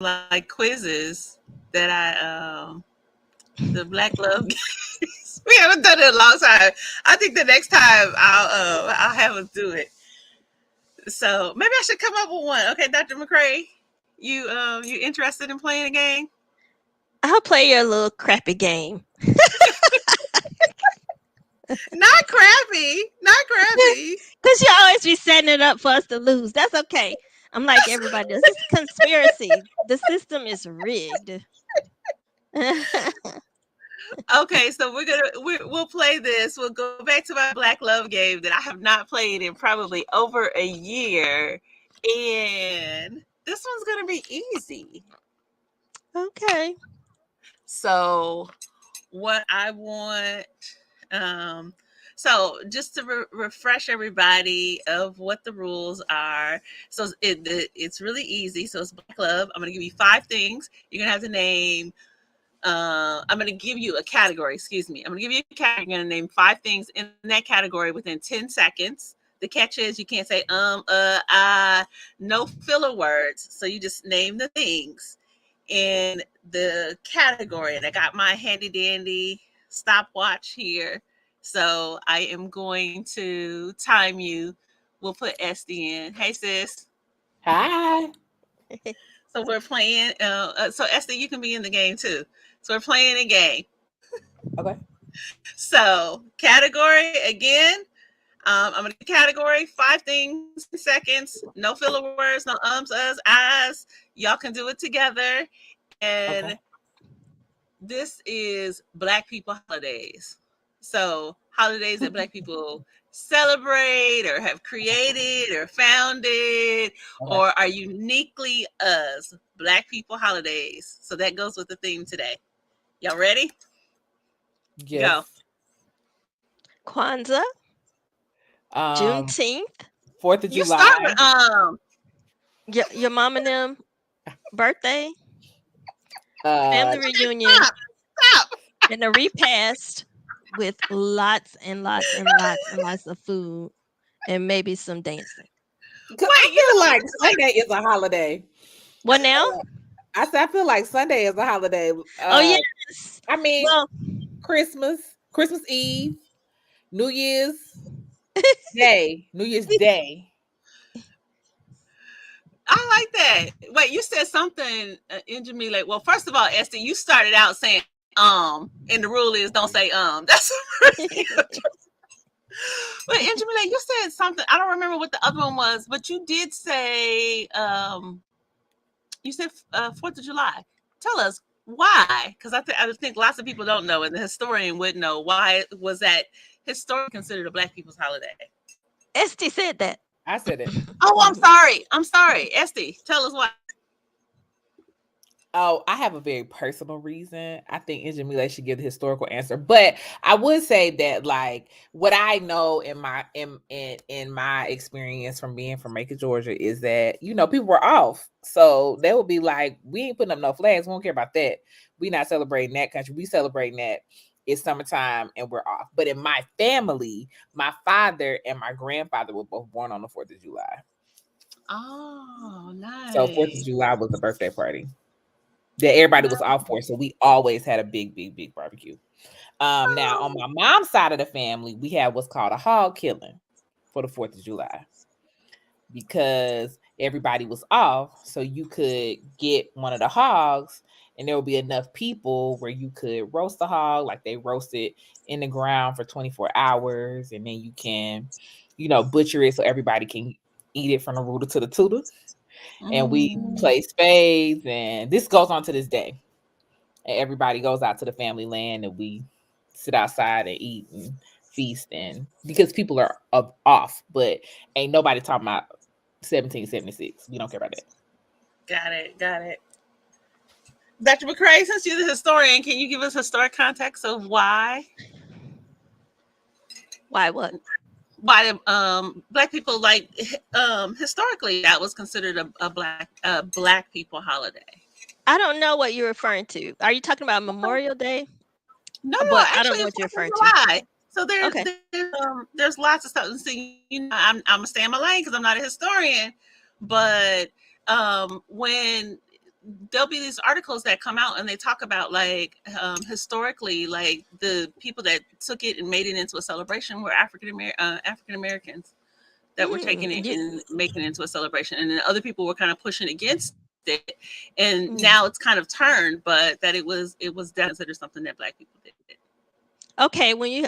like quizzes that the Black Love games. We haven't done it in a long time. I think the next time I'll have us do it. So maybe I should come up with one. Okay, Dr. McCray, you interested in playing a game? I'll play your little crappy game. Not crappy, not crappy. Because you always be setting it up for us to lose. That's okay. I'm like everybody else. It's a conspiracy. The system is rigged. Okay, so we'll play this. We'll go back to my Black Love game that I have not played in probably over a year, and this one's gonna be easy. Okay. So, what I want, so just to refresh everybody of what the rules are. So it's really easy. So it's Black Love. I'm gonna give you 5 things. You're gonna have to name. I'm going to give you a category. Excuse me. I'm going to give you a category. You're going to name 5 things in that category within 10 seconds. The catch is you can't say no filler words. So you just name the things in the category. And I got my handy dandy stopwatch here. So I am going to time you. We'll put Estee in. Hey, sis. Hi. So we're playing. So Estee, you can be in the game too. So we're playing a game. Okay. So category again. I'm gonna category 5 things in seconds. No filler words, no ums, us, ahs. Y'all can do it together. And okay. This is Black people holidays. So holidays that Black people celebrate or have created or founded or are uniquely us, Black people holidays. So that goes with the theme today. Y'all ready? Yes. Go. Kwanzaa. Juneteenth. 4th of July. You start with your mom and them birthday. Family reunion. Stop. And a repast with lots and lots and lots and lots of food and maybe some dancing. Because I feel like Sunday is a holiday. What now? I feel like Sunday is a holiday. Oh, yes. I mean, Christmas Eve, New Year's Day. I like that. Wait, you said something in Jamila. Well, first of all, Estee, you started out saying and the rule is don't say That's the first thing. But Jamila, you said something. I don't remember what the other one was, but you did say you said 4th of July. Tell us why, because I think lots of people don't know, and the historian would know why was that historically considered a Black people's holiday. Estee said that. I said it. Oh, I'm sorry. Estee, tell us why. Oh, I have a very personal reason. I think Jamila should give the historical answer, but I would say that, like, what I know in my experience from being from Macon, Georgia, is that people were off, so they would be like, "We ain't putting up no flags. We don't care about that. We not celebrating that country. We celebrating that it's summertime and we're off." But in my family, my father and my grandfather were both born on the 4th of July. Oh, nice. So 4th of July was the birthday party that everybody was off for, so we always had a big barbecue. Now on my mom's side of the family, we had what's called a hog killing for the 4th of July because everybody was off, so you could get one of the hogs, and there would be enough people where you could roast the hog, like they roast it in the ground for 24 hours, and then you can, butcher it so everybody can eat it from the rooter to the tutor. And we play spades, and this goes on to this day. And everybody goes out to the family land, and we sit outside and eat and feast, and because people are off, but ain't nobody talking about 1776. We don't care about that. Got it. Dr. McCray, since you're the historian, can you give us historic context of why? Why what? Why Black people, like, historically that was considered a Black people holiday? I don't know what you're referring to. Are you talking about Memorial Day? No, actually, I don't know what you're referring to. So there's lots of stuff. So, I'm gonna stay in my lane because I'm not a historian. But when there'll be these articles that come out and they talk about like historically, like the people that took it and made it into a celebration were African Americans that were taking it and making it into a celebration, and then other people were kind of pushing against it, and now it's kind of turned, but that it was definitely considered something that Black people did. Okay, when you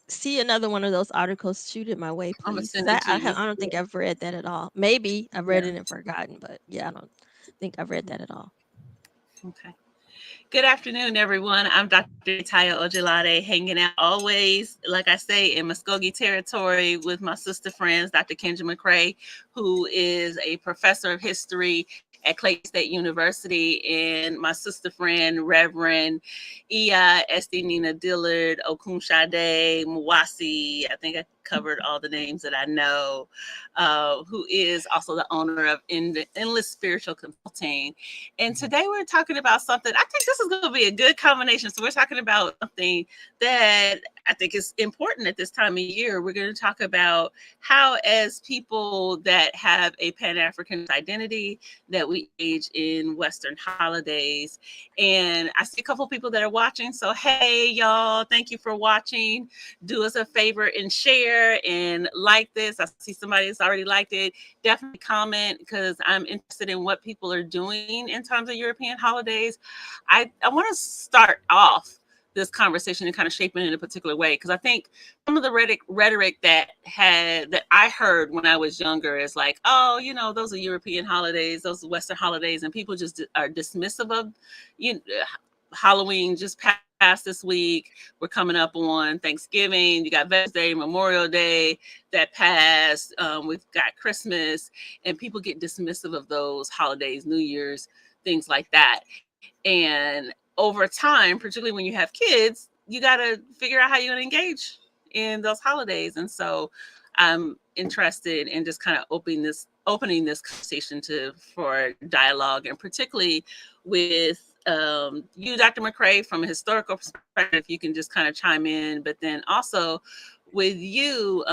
see another one of those articles, shoot it my way, I'm gonna please. send Because it to you. I don't think I've read that at all. Maybe I've read Yeah. it and forgotten, but yeah, I don't think I've read that at all. Okay. Good afternoon, everyone. I'm Dr. Ifetayo Ojelade, hanging out always, like I say, in Muskogee territory with my sister friends, Dr. Kenja McCray, who is a professor of history at Clay State University, and my sister friend, Reverend Estee, Nena, Dillard, Okunsade, Mawasi. I think I covered all the names that I know, who is also the owner of Endless Spiritual Consulting. And today we're talking about something, I think this is going to be a good combination. So we're talking about something that I think is important at this time of year. We're going to talk about how, as people that have a Pan-African identity, that we engage in Western holidays. And I see a couple of people that are watching. So, hey, y'all, thank you for watching. Do us a favor and share and like this. I see somebody that's already liked it. Definitely comment, because I'm interested in what people are doing in terms of European holidays. I want to start off this conversation and kind of shape it in a particular way, because I think some of the rhetoric that I heard when I was younger is like, oh, those are European holidays, those are Western holidays, and people just are dismissive of Halloween just passed this week. We're coming up on Thanksgiving. You got Veterans Day, Memorial Day that passed. We've got Christmas, and people get dismissive of those holidays, New Year's, things like that. And over time, particularly when you have kids, you got to figure out how you're going to engage in those holidays. And so I'm interested in just kind of opening this conversation for dialogue, and particularly with you, Dr. McCray, from a historical perspective, you can just kind of chime in, but then also with you,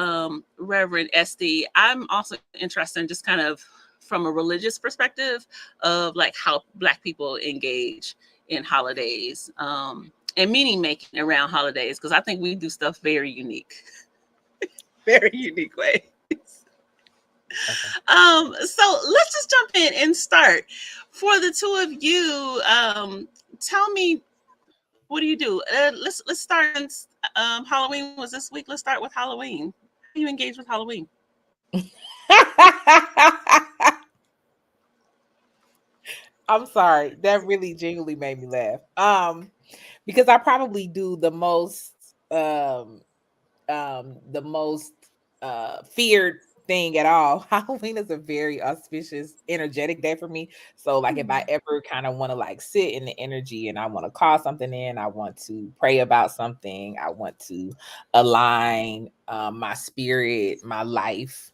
Reverend Estee, I'm also interested in just kind of from a religious perspective of like how Black people engage in holidays, and meaning making around holidays, because I think we do stuff very unique, very unique ways. Okay. So let's just jump in and start. For the two of you, tell me, what do you do? Let's start. Halloween was this week. Let's start with Halloween. How do you engage with Halloween? I'm sorry. That really genuinely made me laugh. Because I probably do the most feared thing at all. Halloween is a very auspicious, energetic day for me. So like if I ever kind of want to like sit in the energy and I want to call something in, I want to pray about something, I want to align my spirit, my life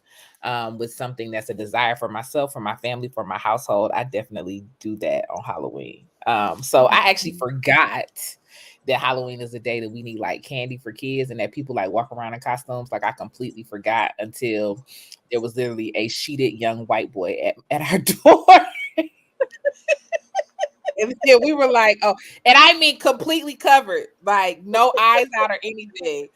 with something that's a desire for myself, for my family, for my household, I definitely do that on Halloween. So I actually forgot that Halloween is a day that we need like candy for kids and that people like walk around in costumes. Like I completely forgot until there was literally a sheeted young white boy at our door. And then we were like, oh, and I mean completely covered, like no eyes out or anything.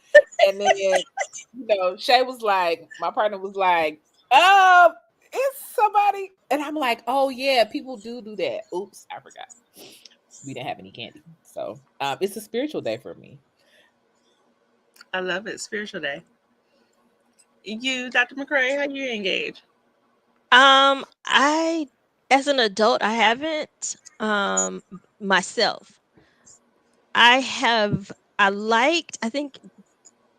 And then, Shay was like, my partner was like, it's somebody. And I'm like, oh yeah, people do that. Oops, I forgot. We didn't have any candy. So it's a spiritual day for me. I love it. Spiritual day. You, Dr. McCray, how you engage? I, as an adult, I haven't myself. I think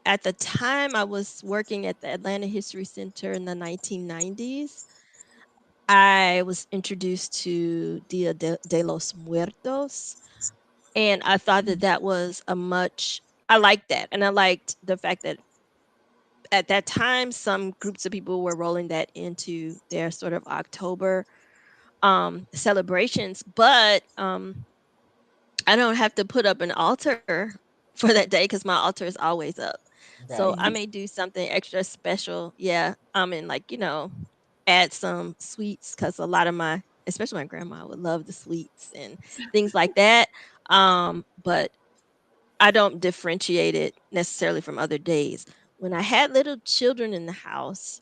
at the time I was working at the Atlanta History Center in the 1990s, I was introduced to Dia de los Muertos, and I thought that was I liked that, and I liked the fact that at that time some groups of people were rolling that into their sort of October celebrations, but I don't have to put up an altar for that day because my altar is always up. Right. So I may do something extra special. Yeah. And add some sweets because a lot of my especially my grandma would love the sweets and things like that. But I don't differentiate it necessarily from other days. When I had little children in the house,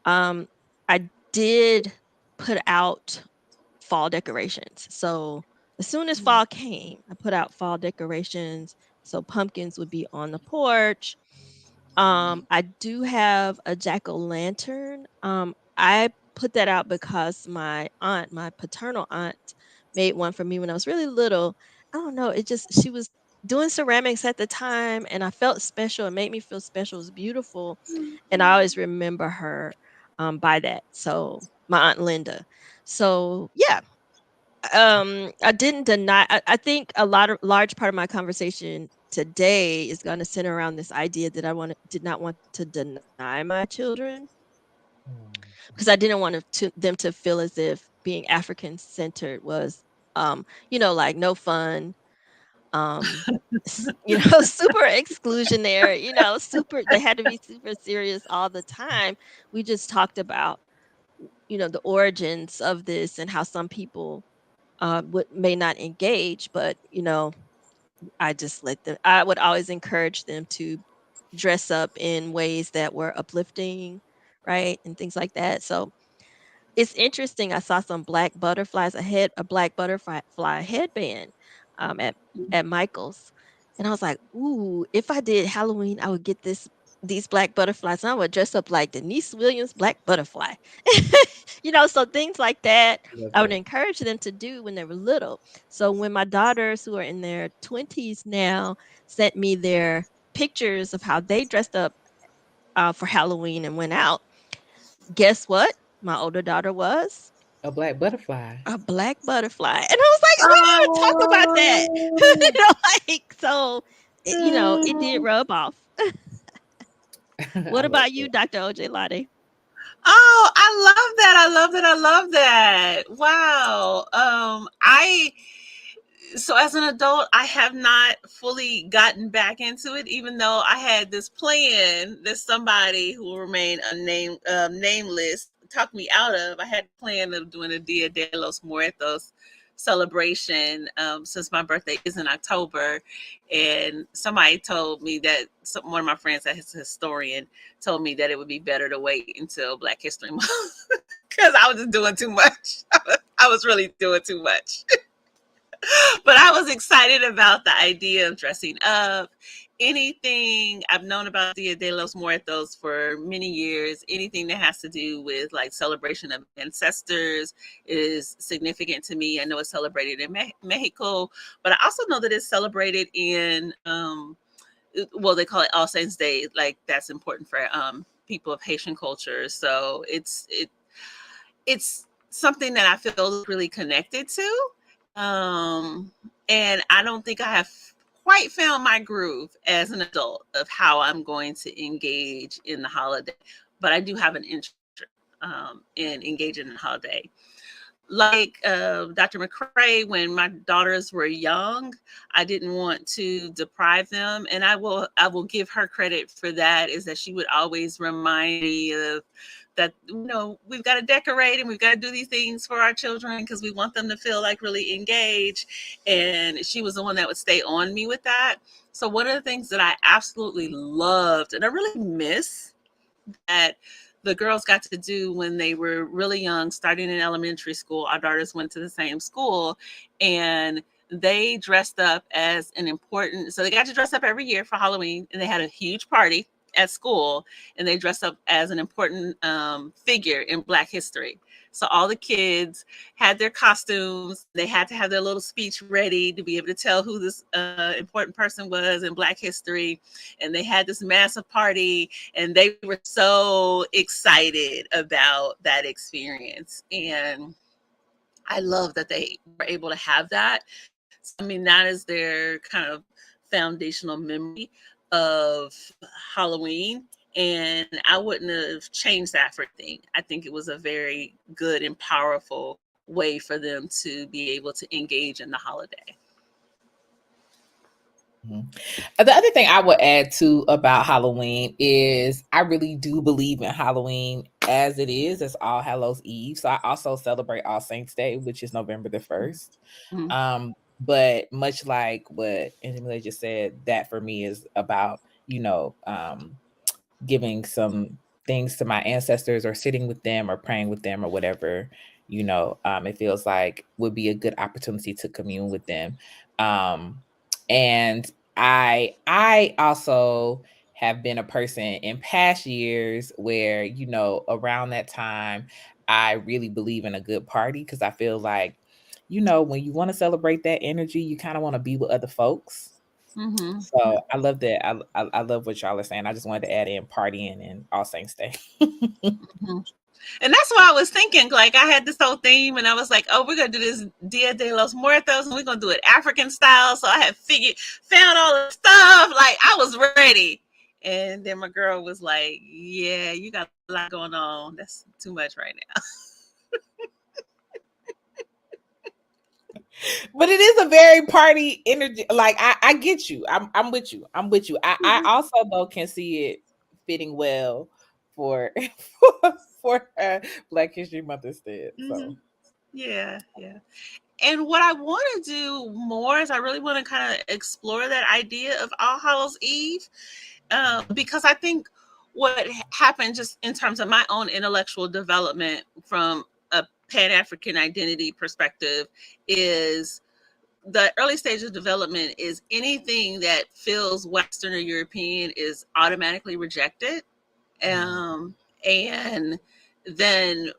um, I did put out fall decorations. So as soon as fall came, I put out fall decorations. So pumpkins would be on the porch. I do have a jack-o'-lantern. I put that out because my aunt, my paternal aunt, made one for me when I was really little. I don't know, it just she was doing ceramics at the time and I felt special. It made me feel special. It was beautiful. And I always remember her by that. So my aunt Linda. So yeah, I didn't deny. I think a large part of my conversation today is going to center around this idea that did not want to deny my children because I didn't want them to feel as if being African centered was, like no fun, super exclusionary, super. They had to be super serious all the time. We just talked about, the origins of this and how some people may not engage, but I just let them. I would always encourage them to dress up in ways that were uplifting, right, and things like that. So it's interesting. I saw some black butterflies. A black butterfly headband at Michael's, and I was like, "Ooh, if I did Halloween, I would get these black butterflies. And I would dress up like Denise Williams' black butterfly." So things like that, Love I would that. encourage them to do when they were little. So when my daughters, who are in their 20s now, sent me their pictures of how they dressed up for Halloween and went out, guess what? My older daughter was A black butterfly. a black butterfly. And I was like, we didn't even talk about that. Oh, So, it did rub off. I What love about you, that. Dr. Ojelade? oh, I love that. I love that. I love that. Wow. So as an adult, I have not fully gotten back into it, even though I had this plan that somebody who will remain nameless talked me out of. I had a plan of doing a Dia de los Muertos celebration since my birthday is in October, and somebody told me that one of my friends that is a historian told me that it would be better to wait until Black History Month because I was just doing too much. I was really doing too much. But I was excited about the idea of dressing up. Anything I've known about Dia de los Muertos for many years, anything that has to do with like celebration of ancestors is significant to me. I know it's celebrated in Mexico, but I also know that it's celebrated in, well, they call it All Saints Day. Like that's important for people of Haitian culture. So it's something that I feel really connected to. Um, and I don't think I have quite found my groove as an adult of how I'm going to engage in the holiday, but I do have an interest in engaging in the holiday. Like Dr. McCray, when my daughters were young, I didn't want to deprive them, and I will give her credit for that. Is that she would always remind me of that, we've got to decorate and we've got to do these things for our children because we want them to feel like really engaged. And she was the one that would stay on me with that. So one of the things that I absolutely loved and I really miss that the girls got to do when they were really young, starting in elementary school. Our daughters went to the same school, and they dressed up as so they got to dress up every year for Halloween, and they had a huge party at school, and they dressed up as an important figure in Black history. So all the kids had their costumes. They had to have their little speech ready to be able to tell who this important person was in Black history. And they had this massive party, and they were so excited about that experience. And I love that they were able to have that. So, I mean, that is their kind of foundational memory of Halloween. And I wouldn't have changed that for anything. I think it was a very good and powerful way for them to be able to engage in the holiday. The other thing I would add too about Halloween is I really do believe in Halloween as it is. It's All Hallows Eve. So I also celebrate All Saints Day, which is November the 1st. Mhm. But much like what Angela just said, that for me is about, giving some things to my ancestors or sitting with them or praying with them or whatever, it feels like would be a good opportunity to commune with them. And I also have been a person in past years where, around that time, I really believe in a good party because I feel like, when you want to celebrate that energy, you kind of want to be with other folks. Mhm. So I love that. I love what y'all are saying. I just wanted to add in partying and All Saints Day. Mhm. And that's why I was thinking, like, I had this whole theme, and I was like, oh, we're gonna do this Dia de los Muertos, and we're gonna do it African style. So I had found all the stuff, like I was ready. And then my girl was like, yeah, you got a lot going on. That's too much right now. But it is a very party energy. Like I get you. I'm with you. I'm with you. I also though can see it fitting well for for Black History Month instead. Hmm. So Yeah, yeah. And what I want to do more is I really want to kind of explore that idea of All Hallows Eve, because I think what happened just in terms of my own intellectual development from a Pan African identity perspective is the early stage of development is anything that feels Western or European is automatically rejected. Um, and then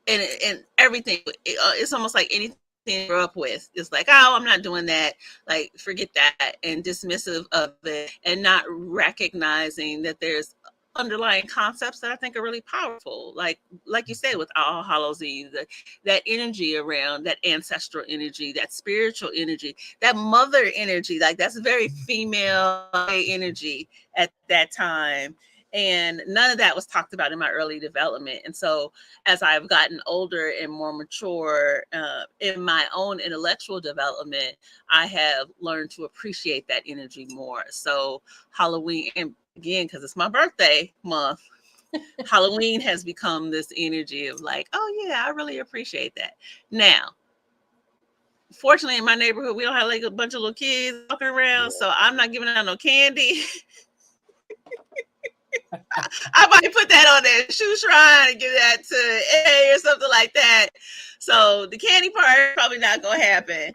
and everything it's almost like anything you grew up with it's like, oh, I'm not doing that, like forget that, and dismissive of it, and not recognizing that there's underlying concepts that I think are really powerful, like you said with All Hallows Eve, that energy around that ancestral energy, that spiritual energy, that mother energy, like that's very female energy at that time. And none of that was talked about in my early development. And so as I've gotten older and more mature in my own intellectual development, I have learned to appreciate that energy more. So Halloween, and again, because it's my birthday month, Halloween has become this energy of like, oh yeah, I really appreciate that. Now, fortunately, in my neighborhood, we don't have like a bunch of little kids walking around, so I'm not giving out no candy. I might put that on that shoe shrine and give that to A or something like that. So the candy part probably not gonna happen,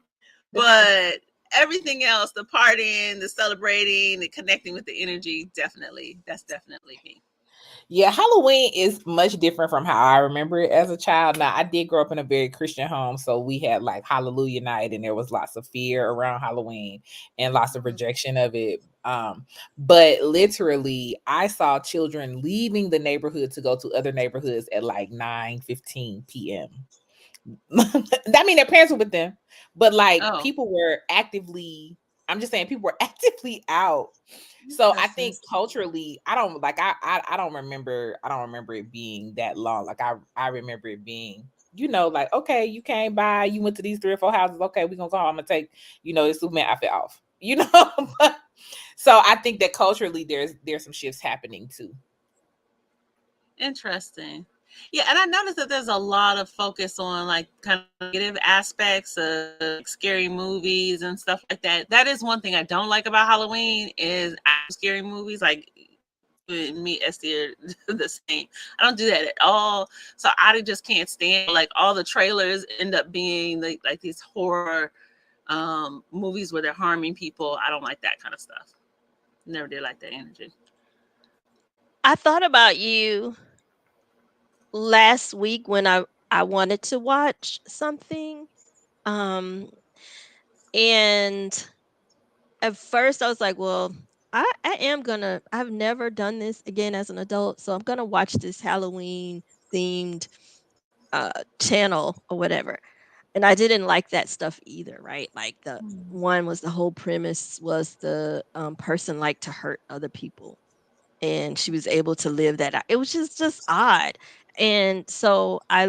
but everything else, the partying, the celebrating, the connecting with the energy, definitely, that's definitely me. yeah, Halloween is much different from how I remember it as a child. Now, I did grow up in a very Christian home, so we had like Hallelujah Night, and there was lots of fear around Halloween and lots of rejection of it. But literally, I saw children leaving the neighborhood to go to other neighborhoods at like 9:15 p.m. I mean, their parents were with them, but like Oh, people were actively. I'm just saying, people were actively out. So I interesting. think culturally, I don't like. I don't remember. I don't remember it being that long. Like I remember it being. Like, okay, you came by, you went to these 3 or 4 houses. Okay, we're gonna go home and take, this Superman outfit off. So I think that culturally there's some shifts happening too. Interesting. Yeah, and I noticed that there's a lot of focus on like kind of negative aspects of like, scary movies and stuff like that. That is one thing I don't like about Halloween is scary movies. Like you and me, Estee, are the same. I don't do that at all. So I just can't stand like all the trailers end up being like these horror movies where they're harming people. I don't like that kind of stuff. Never did like that energy. I thought about you last week when I wanted to watch something. Um and at first I was like, well, I am gonna I've never done this again as an adult, so I'm gonna watch this Halloween themed channel or whatever. And I didn't like that stuff either, right? Like the one was the whole premise was the person liked to hurt other people and she was able to live that out. It was just odd. And so I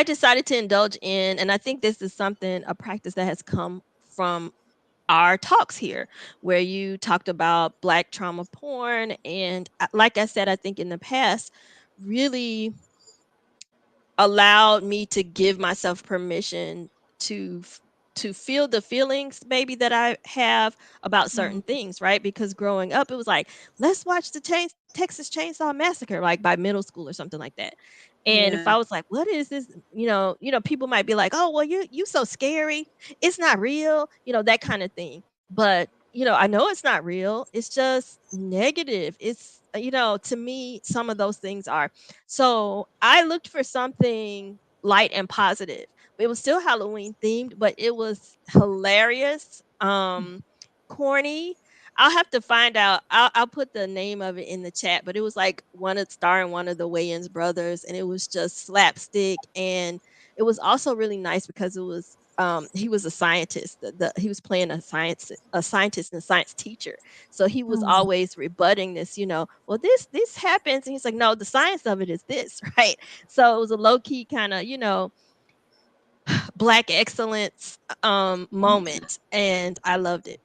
decided to indulge in, and I think this is something, a practice that has come from our talks here, where you talked about Black trauma porn. And like I said, I think in the past, really allowed me to give myself permission to to feel the feelings maybe that I have about certain Mm. things, right? Because growing up, it was like, let's watch the Texas Chainsaw Massacre, like by middle school or something like that. And if Yeah. I was like, what is this? People might be like, oh, well, you so scary. It's not real, that kind of thing. But I know it's not real. It's just negative. It's to me, some of those things are. So I looked for something light and positive. It was still Halloween themed, but it was hilarious, corny. I'll have to find out. I'll put the name of it in the chat, but it was like starring one of the Wayans brothers, and it was just slapstick. And it was also really nice because it was he was a scientist. He was playing a scientist and a science teacher. So he was Mm. always rebutting this, well, this happens. And he's like, no, the science of it is this, right? So it was a low key kind of, Black excellence moment. And I loved it.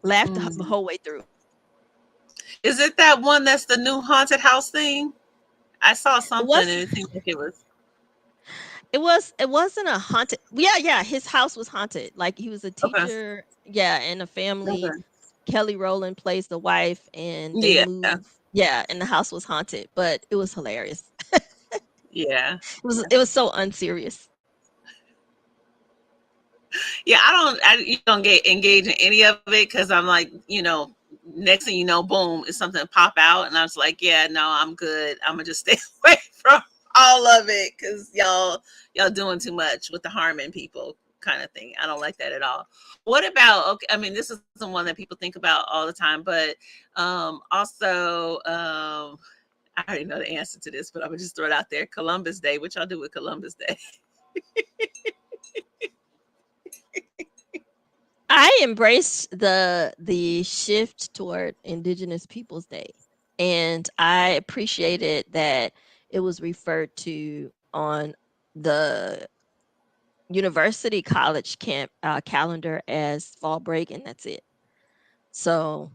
Laughed the Mm. whole way through. Is it that one that's the new haunted house thing? I saw It something and was it seemed like it was it wasn't a haunted. Yeah, his house was haunted. Like he was a okay. teacher, yeah, and a family. Okay. Kelly Rowland plays the wife, and they Yeah. move. Yeah, and the house was haunted, but it was hilarious. Yeah. It was so unserious. Yeah, you don't get engaged in any of it because I'm like, next thing you know, boom, it's something pop out, and I was like, yeah, no, I'm good. I'm gonna just stay away from all of it because y'all doing too much with the harming people kind of thing. I don't like that at all. What about okay? I mean, this is the one that people think about all the time, but also I already know the answer to this, but I'm gonna just throw it out there. Columbus Day. What y'all do with Columbus Day? I embraced the shift toward Indigenous Peoples Day, and I appreciated that it was referred to on the university college camp calendar as fall break, and that's it. So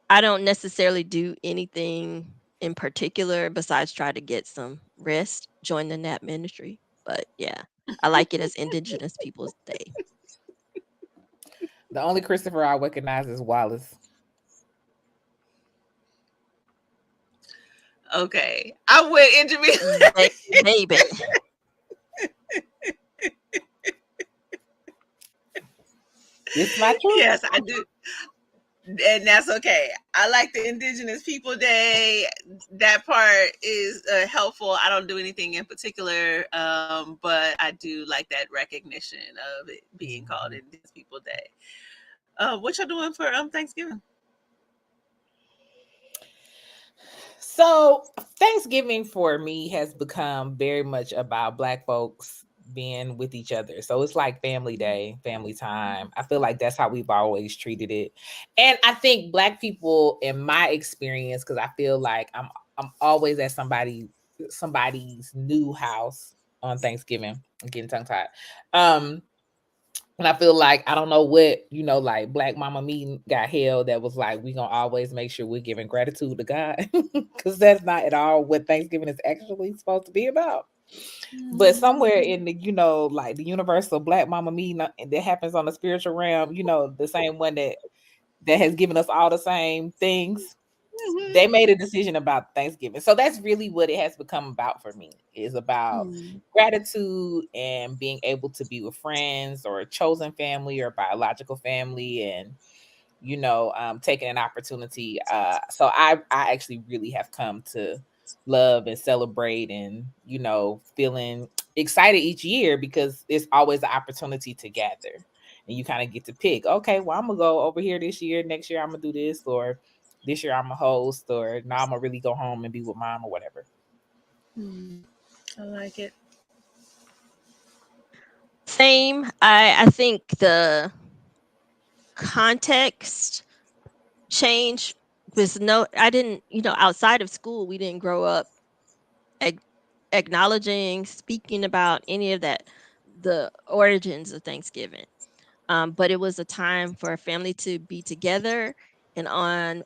I don't necessarily do anything in particular besides try to get some rest, join the nap ministry. But yeah, I like it as Indigenous Peoples Day. The only Christopher I recognize is Wallace. Okay, I went intermediate. Baby. It's my truth. Yes, I do. And that's okay. I like the Indigenous People Day. That part is helpful. I don't do anything in particular, but I do like that recognition of it being called Indigenous People Day. What y'all doing for Thanksgiving? So Thanksgiving for me has become very much about Black folks being with each other. So it's like family day, family time. I feel like that's how we've always treated it. And I think Black people, in my experience, because I feel like I'm always at somebody's new house on Thanksgiving. I'm getting tongue tied. And I feel like I don't know what, like Black Mama Me got held that was like, we gonna always make sure we're giving gratitude to God. Because that's not at all what Thanksgiving is actually supposed to be about. But somewhere in the, like the universal Black Mama Me that happens on the spiritual realm, the same one that has given us all the same things. They made a decision about Thanksgiving. So that's really what it has become about for me, is about gratitude and being able to be with friends or a chosen family or biological family, and taking an opportunity. So I actually really have come to love and celebrate, and feeling excited each year because it's always an opportunity to gather, and you kind of get to pick, okay, well, I'm gonna go over here this year, next year I'm gonna do this, or this year I'm a host, or now I'm gonna really go home and be with mom or whatever. I like it. Same. I think the context change was I didn't, outside of school, we didn't grow up acknowledging, speaking about any of that, the origins of Thanksgiving. But it was a time for a family to be together. And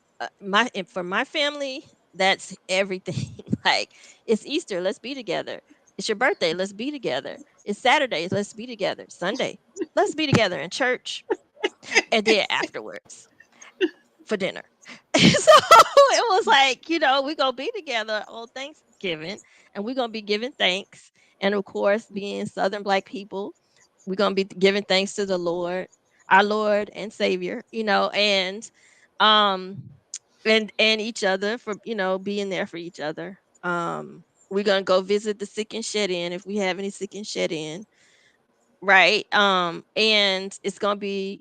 for my family, that's everything. Like, it's Easter, let's be together. It's your birthday, let's be together. It's Saturday, let's be together. Sunday, let's be together in church, and then afterwards for dinner. So it was like, we're gonna be together on Thanksgiving, and we're gonna be giving thanks. And of course, being Southern Black people, we're gonna be giving thanks to the Lord, our Lord and Savior, um and each other for, being there for each other. We're gonna go visit the sick and shed in if we have any sick and shed in. Right. And it's gonna be,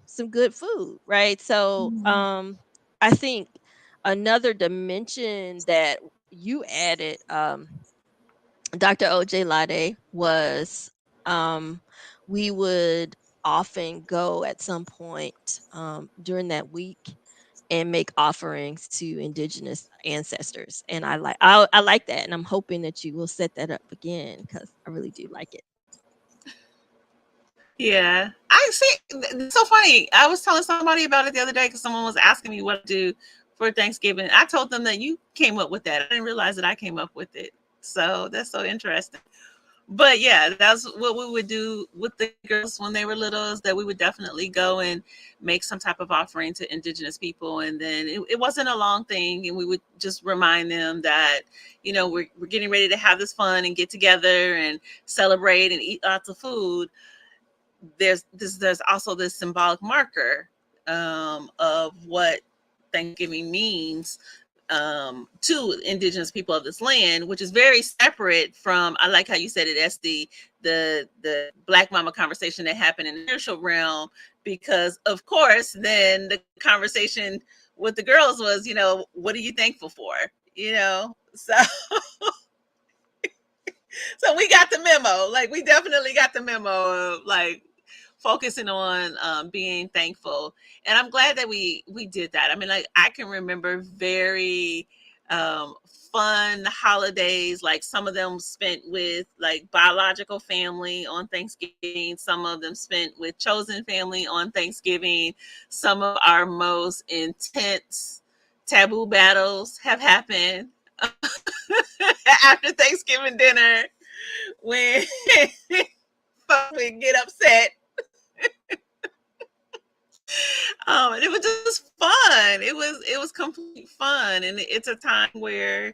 some good food, right? So I think another dimension that you added, Dr. Ojelade, was we would often go at some point during that week and make offerings to indigenous ancestors. And I like that, and I'm hoping that you will set that up again, because I really do like it. Yeah, I see. It's so funny. I was telling somebody about it the other day because someone was asking me what to do for Thanksgiving. I told them that you came up with that. I didn't realize that I came up with it. So that's so interesting. But yeah, that's what we would do with the girls when they were little, is that we would definitely go and make some type of offering to indigenous people. And then it wasn't a long thing. And we would just remind them that, we're getting ready to have this fun and get together and celebrate and eat lots of food. There's also this symbolic marker of what Thanksgiving means to indigenous people of this land, which is very separate from, I like how you said it, Estee, the Black Mama conversation that happened in the spiritual realm, because of course then the conversation with the girls was, what are you thankful for? So so we got the memo. Like, we definitely got the memo of, like, focusing on being thankful. And I'm glad that we did that. I mean, like, I can remember very um, fun holidays. Like, some of them spent with, like, biological family on Thanksgiving. Some of them spent with chosen family on Thanksgiving. Some of our most intense taboo battles have happened after Thanksgiving dinner, when folks would get upset. And it was just fun. It was complete fun, and it's a time where,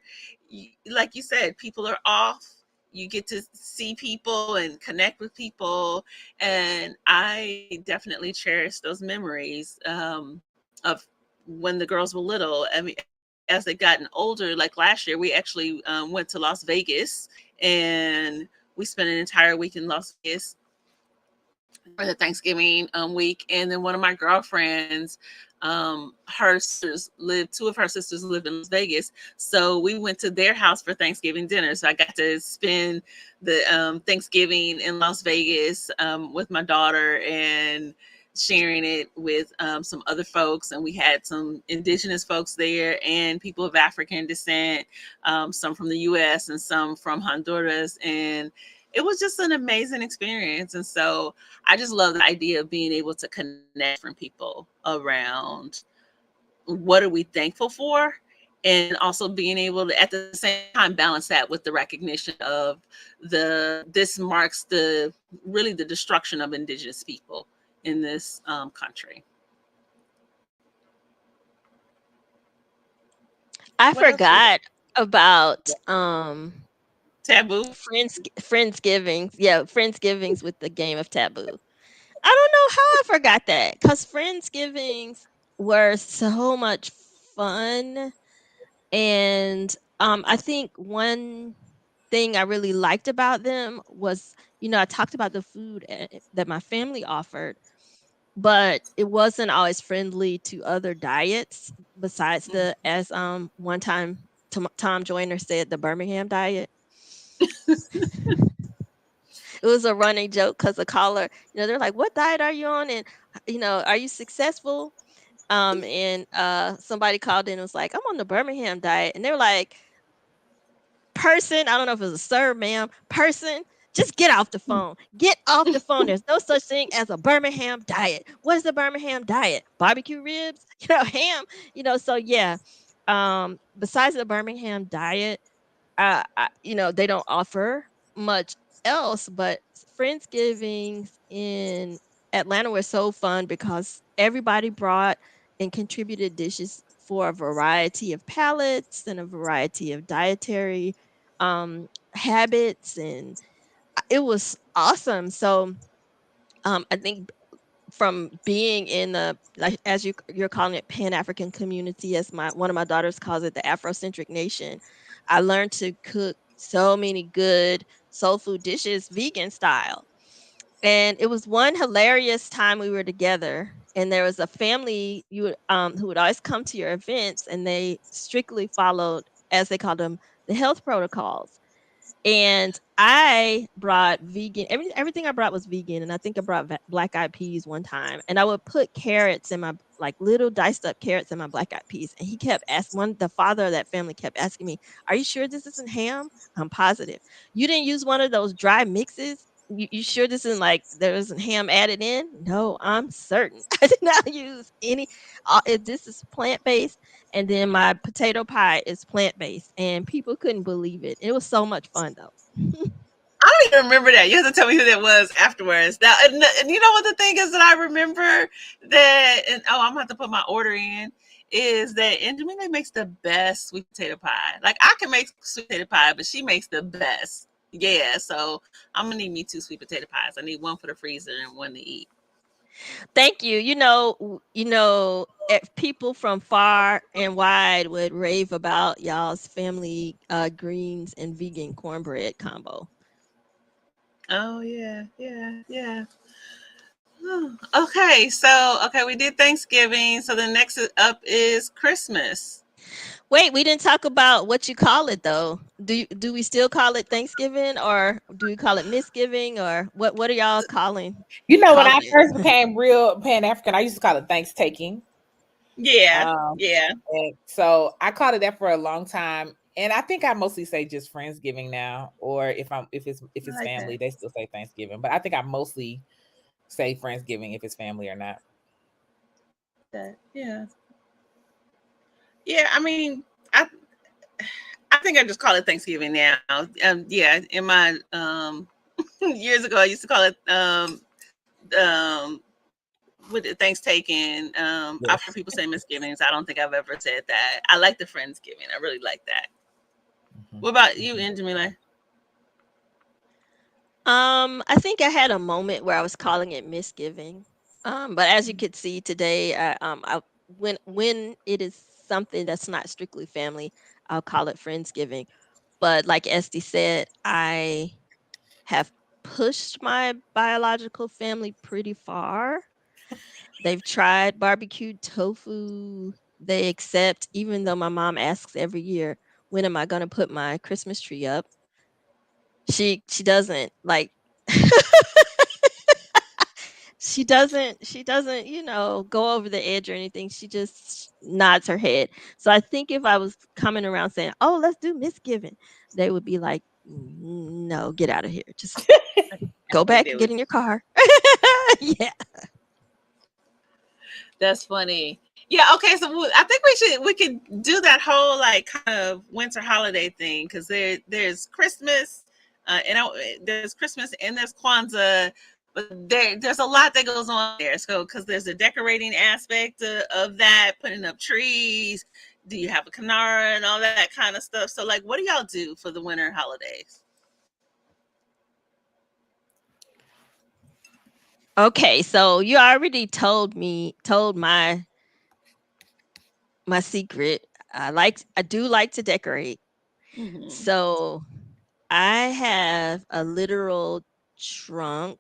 like you said, people are off. You get to see people and connect with people, and I definitely cherish those memories of when the girls were little. I mean, as they've gotten older, like last year, we actually went to Las Vegas, and we spent an entire week in Las Vegas for the Thanksgiving week. And then one of my girlfriends, two of her sisters lived in Las Vegas. So we went to their house for Thanksgiving dinner. So I got to spend the Thanksgiving in Las Vegas with my daughter, and sharing it with some other folks. And we had some indigenous folks there and people of African descent, some from the US and some from Honduras. And it was just an amazing experience. And so I just love the idea of being able to connect from people around what are we thankful for, and also being able to at the same time balance that with the recognition of this marks the destruction of indigenous people in this country. I What else we got? forgot about Taboo. Friendsgivings. Yeah, Friendsgivings with the game of Taboo. I don't know how I forgot that, because Friendsgivings were so much fun. And I think one thing I really liked about them was, I talked about the food that my family offered, but it wasn't always friendly to other diets besides as one time Tom Joyner said, the Birmingham diet. It was a running joke because the caller, they're like, what diet are you on? And, are you successful? And somebody called in and was like, I'm on the Birmingham diet. And they were like, person, I don't know if it was a sir, ma'am, person, Just get off the phone. Get off the phone. There's no such thing as a Birmingham diet. What is the Birmingham diet? Barbecue ribs, ham, so yeah. Besides the Birmingham diet, they don't offer much else, but Friendsgivings in Atlanta were so fun because everybody brought and contributed dishes for a variety of palates and a variety of dietary habits, and it was awesome. So I think from being in the, like, as you're calling it, Pan-African community, as one of my daughters calls it, the Afrocentric nation, I learned to cook so many good soul food dishes vegan style. And it was one hilarious time we were together, and there was a family who would always come to your events, and they strictly followed, as they called them, the health protocols. And I brought vegan. Everything I brought was vegan, and I think I brought black eyed peas one time. And I would put carrots in my, like, little diced up carrots in my black eyed peas. And he kept asking, the father of that family kept asking me, "Are you sure this isn't ham?" I'm positive. "You didn't use one of those dry mixes? You sure this isn't, like, there isn't ham added in?" "No, I'm certain." I did not use any. This is plant based, and then my potato pie is plant-based, and people couldn't believe it. It was so much fun, though. I don't even remember that. You have to tell me who that was afterwards. Now, and you know what the thing is that I remember that, and I'm gonna have to put my order in, is that Angelina makes the best sweet potato pie. Like, I can make sweet potato pie, but she makes the best. Yeah, so I'm gonna need me 2 sweet potato pies. I need one for the freezer and one to eat. Thank you. If people from far and wide would rave about y'all's family greens and vegan cornbread combo. Oh yeah, yeah, yeah. Okay, so we did Thanksgiving. So the next up is Christmas. Wait, we didn't talk about what you call it, though. Do we still call it Thanksgiving, or do we call it Misgiving, or what are y'all calling When I it? first became real Pan African, I used to call it Thanks Taking. Yeah, yeah. And so I called it that for a long time. And I think I mostly say just Friendsgiving now, or if I it's like family, that. they still say Thanksgiving. But I think I mostly say Friendsgiving if it's family or not. I like that. Yeah, yeah. I mean, I think I just call it Thanksgiving now. Yeah, in my years ago, I used to call it um with the Thanksgiving. I've heard Yes. people say misgivings. I don't think I've ever said that. I like the Friendsgiving. I really like that. Mhm, What about you, mhm. Jamila? I think I had a moment where I was calling it Misgiving. But as you could see today, when it is something that's not strictly family, I'll call it Friendsgiving. But like Estee said, I have pushed my biological family pretty far. They've tried barbecued tofu. They accept, even though my mom asks every year, "When am I going to put my Christmas tree up?" She doesn't like she doesn't go over the edge or anything. She just nods her head. So I think if I was coming around saying, "Oh, let's do Misgiving," they would be like, "No, get out of here. Just I go can't back and do get it. in your car." Yeah. That's funny. Yeah. Okay. So I think we could do that whole, like, kind of winter holiday thing, because there's Christmas, there's Christmas and there's Kwanzaa, but there's a lot that goes on there. So because there's a decorating aspect of that, putting up trees. Do you have a Kanara and all that kind of stuff? So, like, what do y'all do for the winter holidays? Okay, so you already told my secret. I do like to decorate. Hmm. So I have a literal trunk.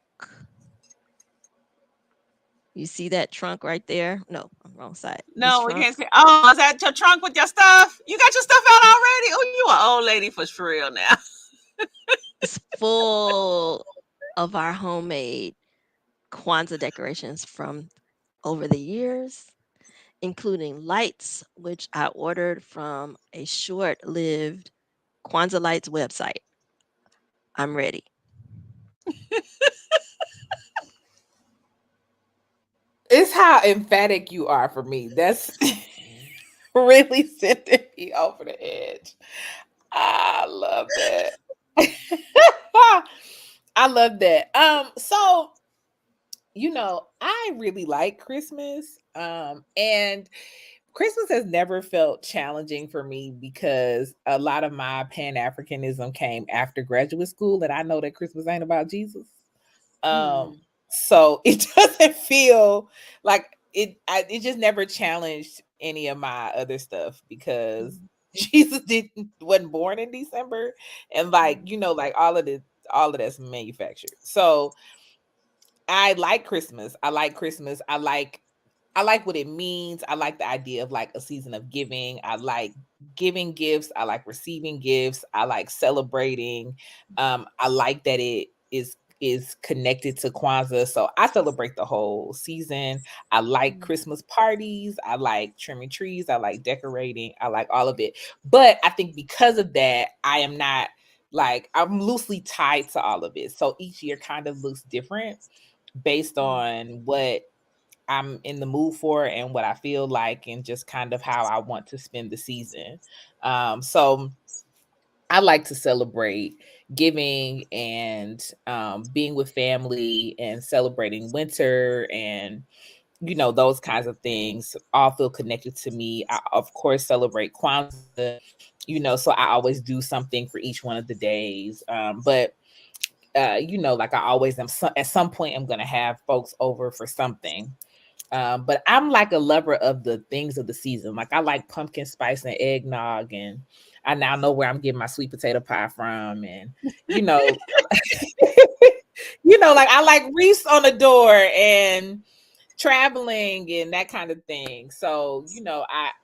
You see that trunk right there? No, wrong side. This No, we trunk can't say. Oh, is that your trunk with your stuff? You got your stuff out already? Oh, you an old lady for real now. is full of our homemade Kwanzaa decorations from over the years, including lights, which I ordered from a short lived Kwanzaa Lights website. I'm ready. how emphatic you are for me. That's really sending me over the edge. I love that. I love that. So I really like Christmas. And Christmas has never felt challenging for me because a lot of my Pan-Africanism came after graduate school, and I know that Christmas ain't about Jesus. So it doesn't feel like it just never challenged any of my other stuff because Jesus wasn't born in December, and like all of that's manufactured. So I like Christmas. I like what it means. I like the idea of like a season of giving. I like giving gifts. I like receiving gifts. I like celebrating. I like that it is connected to Kwanzaa. So I celebrate the whole season. I like Christmas parties. I like trimming trees. I like decorating. I like all of it. But I think because of that, I am not like I'm loosely tied to all of it. So each year kind of looks different based on what I'm in the mood for and what I feel like and just kind of how I want to spend the season. So I like to celebrate giving and being with family and celebrating winter and those kinds of things all feel connected to me. I of course celebrate Kwanzaa, so I always do something for each one of the days. But like I always am. At some point, I'm gonna have folks over for something. But I'm like a lover of the things of the season. Like I like pumpkin spice and eggnog, and I now know where I'm getting my sweet potato pie from, and you know, like I like wreaths on the door and traveling and that kind of thing. So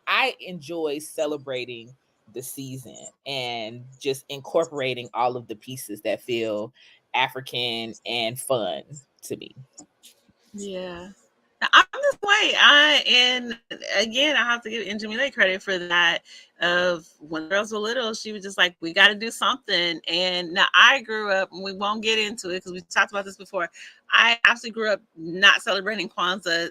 I enjoy celebrating the season and just incorporating all of the pieces that feel African and fun to me. Yeah. I'm this way. And again, I have to give Njamile credit for that. Of when the girls were little, she was just like, "We got to do something." And now I grew up, and we won't get into it because we talked about this before. I actually grew up not celebrating Kwanzaa,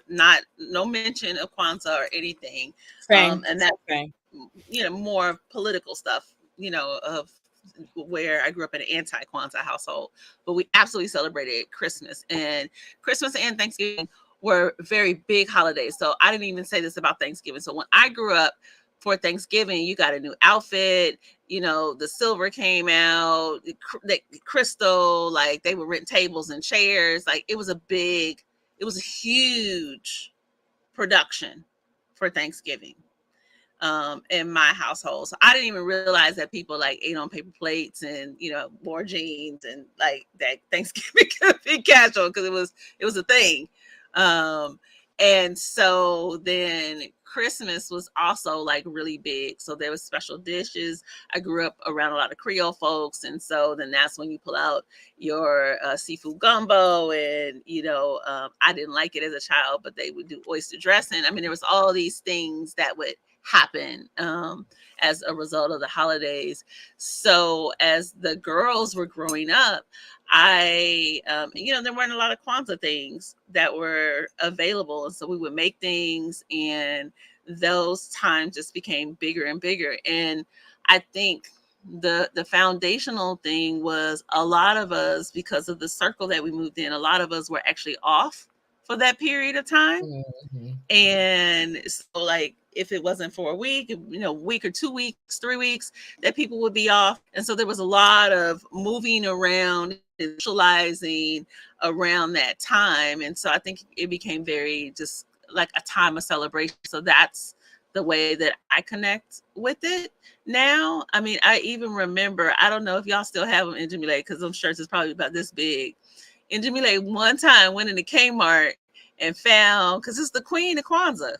no mention of Kwanzaa or anything, Same. and that's Same. more political stuff. Of where I grew up in an anti-Kwanzaa household, but we absolutely celebrated Christmas and Thanksgiving were very big holidays. So I didn't even say this about Thanksgiving. So when I grew up, for Thanksgiving, you got a new outfit. The silver came out, the crystal, like they were renting tables and chairs. Like it was a huge production for Thanksgiving in my household. So I didn't even realize that people like ate on paper plates and wore jeans and like that Thanksgiving could be casual because it was a thing. And so then Christmas was also like really big. So there was special dishes. I grew up around a lot of Creole folks, and so then that's when you pull out your seafood gumbo, and I didn't like it as a child, but they would do oyster dressing. I mean, there was all these things that would happen as a result of the holidays. So as the girls were growing up, there weren't a lot of Kwanzaa things that were available. And so we would make things, and those times just became bigger and bigger. And I think the foundational thing was a lot of us, because of the circle that we moved in, a lot of us were actually off for that period of time. Mm-hmm. And so like if it wasn't for a week, week or 2 weeks, 3 weeks, that people would be off. And so there was a lot of moving around and socializing around that time. And so I think it became very just like a time of celebration. So that's the way that I connect with it now. I mean, I even remember, I don't know if y'all still have them in Jamile, because them shirts is probably about this big. In Jamile, one time went into Kmart and found, because it's the queen of Kwanzaa,